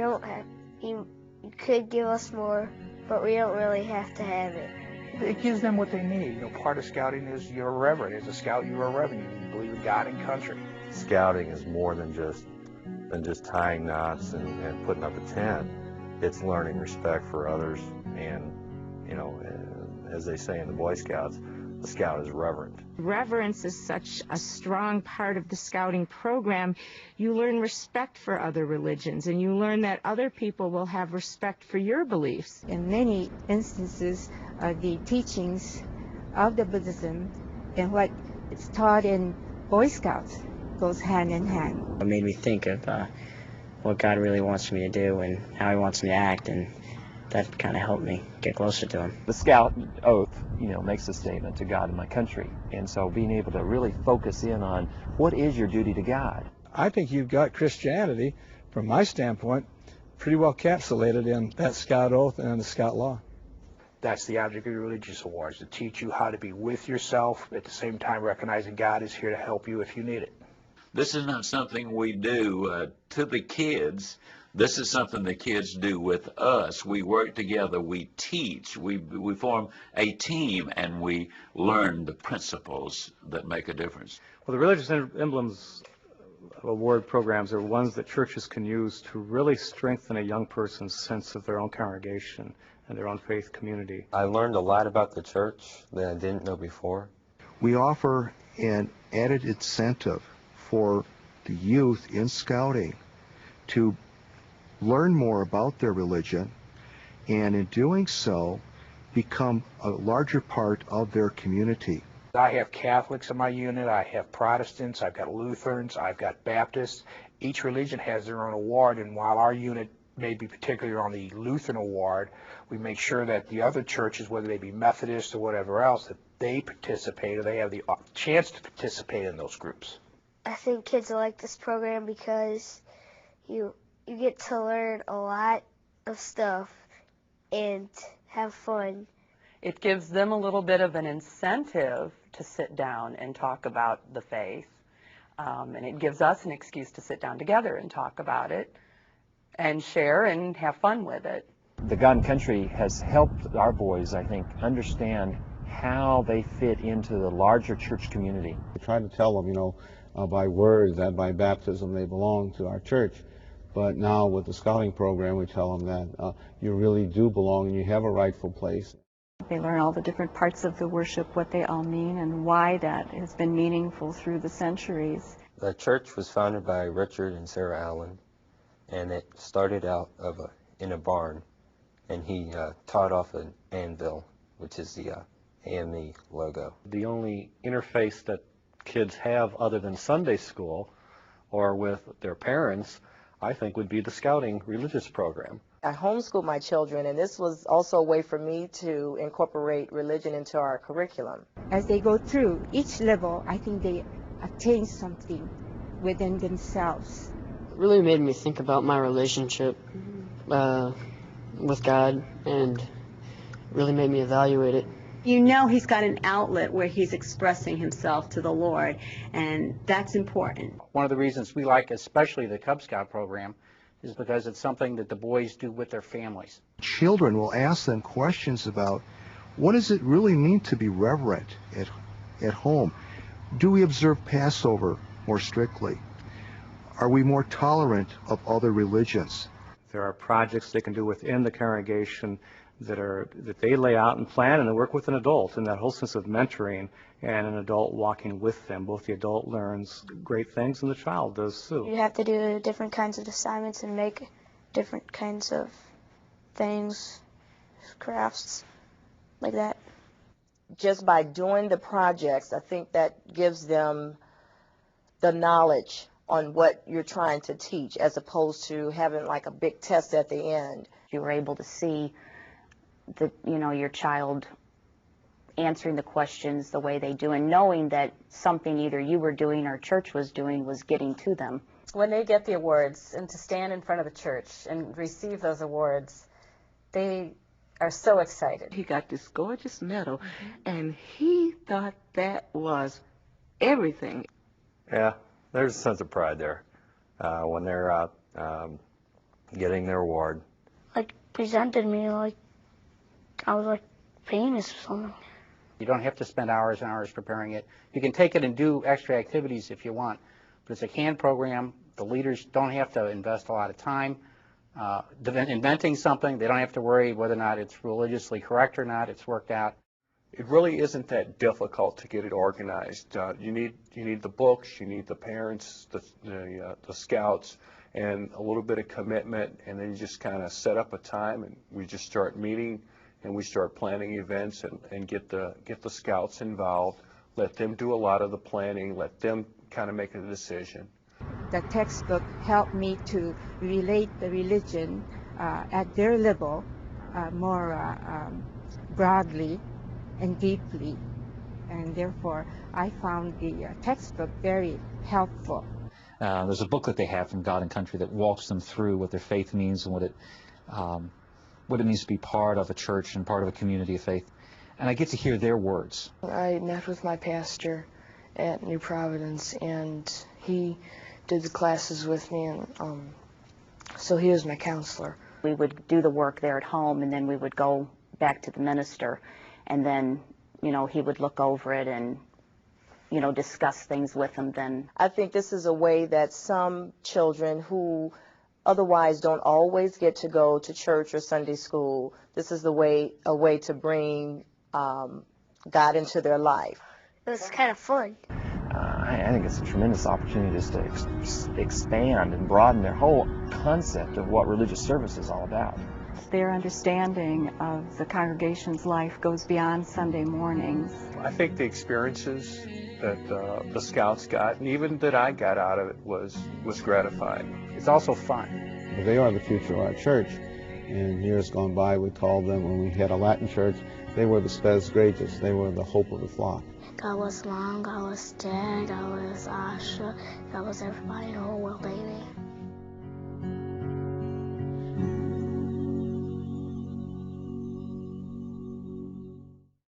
don't have, you could give us more, but we don't really have to have it. It gives them what they need. You know, part of scouting is you're irreverent. As a scout, you're irreverent. You believe in God and country. Scouting is more than just tying knots and putting up a tent. It's learning respect for others, and you know, as they say in the Boy Scouts, the scout is reverent. Reverence is such a strong part of the scouting program. You learn respect for other religions, and you learn that other people will have respect for your beliefs. In many instances, the teachings of the Buddhism and what is taught in Boy Scouts goes hand in hand. It made me think of what God really wants me to do and how He wants me to act, and that kind of helped me get closer to Him. The Scout oath, you know, makes a statement to God and my country, and so being able to really focus in on what is your duty to God. I think you've got Christianity, from my standpoint, pretty well encapsulated in that Scout oath and the Scout law. That's the object of your religious awards, to teach you how to be with yourself, at the same time recognizing God is here to help you if you need it. This is not something we do to the kids. This is something the kids do with us. We work together, we teach, we form a team, and we learn the principles that make a difference. Well, the Religious Emblems Award programs are ones that churches can use to really strengthen a young person's sense of their own congregation and their own faith community. I learned a lot about the church that I didn't know before. We offer an added incentive for the youth in scouting to learn more about their religion, and in doing so become a larger part of their community. I have Catholics in my unit, I have Protestants, I've got Lutherans, I've got Baptists. Each religion has their own award, and while our unit may be particularly on the Lutheran award, we make sure that the other churches, whether they be Methodist or whatever else, that they participate or they have the chance to participate in those groups. I think kids like this program because you get to learn a lot of stuff and have fun. It gives them a little bit of an incentive to sit down and talk about the faith, and it gives us an excuse to sit down together and talk about it and share and have fun with it. The God and Country has helped our boys, I think, understand how they fit into the larger church community. We try to tell them, you know, by words that by baptism they belong to our church. But now with the scouting program, we tell them that you really do belong and you have a rightful place. They learn all the different parts of the worship, what they all mean, and why that has been meaningful through the centuries. The church was founded by Richard and Sarah Allen, and it started out in a barn, and he taught off an anvil, which is the AME logo. The only interface that kids have other than Sunday school or with their parents, I think, would be the scouting religious program. I homeschool my children, and this was also a way for me to incorporate religion into our curriculum. As they go through each level, I think they attain something within themselves. It really made me think about my relationship with God, and really made me evaluate it. You know he's got an outlet where he's expressing himself to the Lord, and that's important. One of the reasons we like especially the Cub Scout program is because it's something that the boys do with their families. Children will ask them questions about what does it really mean to be reverent at home? Do we observe Passover more strictly? Are we more tolerant of other religions? There are projects they can do within the congregation that they lay out and plan, and they work with an adult in that whole sense of mentoring and an adult walking with them. Both the adult learns great things and the child does too. You have to do different kinds of assignments and make different kinds of things, crafts, like that. Just by doing the projects, I think that gives them the knowledge on what you're trying to teach, as opposed to having like a big test at the end. You were able to see your child answering the questions the way they do, and knowing that something either you were doing or church was doing was getting to them. When they get the awards and to stand in front of the church and receive those awards, they are so excited. He got this gorgeous medal, and he thought that was everything. Yeah, there's a sense of pride there when they're getting their award. Like, presented me like I was like famous or something. You don't have to spend hours and hours preparing it. You can take it and do extra activities if you want, but it's a canned program. The leaders don't have to invest a lot of time inventing something. They don't have to worry whether or not it's religiously correct or not. It's worked out. It really isn't that difficult to get it organized. You need the books, you need the parents, the scouts, and a little bit of commitment, and then you just kind of set up a time, and we just start meeting, and we start planning events, and get the scouts involved. Let them do a lot of the planning. Let them kind of make a decision. The textbook helped me to relate the religion at their level more broadly and deeply, and therefore I found the textbook very helpful. There's a booklet they have from God and Country that walks them through what their faith means and what it means to be part of a church and part of a community of faith. And I get to hear their words. I met with my pastor at New Providence, and he did the classes with me, and so he was my counselor. We would do the work there at home, and then we would go back to the minister, and then, you know, he would look over it and, you know, discuss things with him then. I think this is a way that some children who otherwise don't always get to go to church or Sunday school, this is a way to bring God into their life. It was kind of fun. I think it's a tremendous opportunity just to expand and broaden their whole concept of what religious service is all about. Their understanding of the congregation's life goes beyond Sunday mornings. I think the experiences that the scouts got, and even that I got out of it, was gratifying. It's also fun. Well, they are the future of our church. In years gone by, we called them, when we had a Latin church, they were the spes gregis. They were the hope of the flock. God was Mom, God was Dad, God was Asha, God was everybody in the whole world, baby.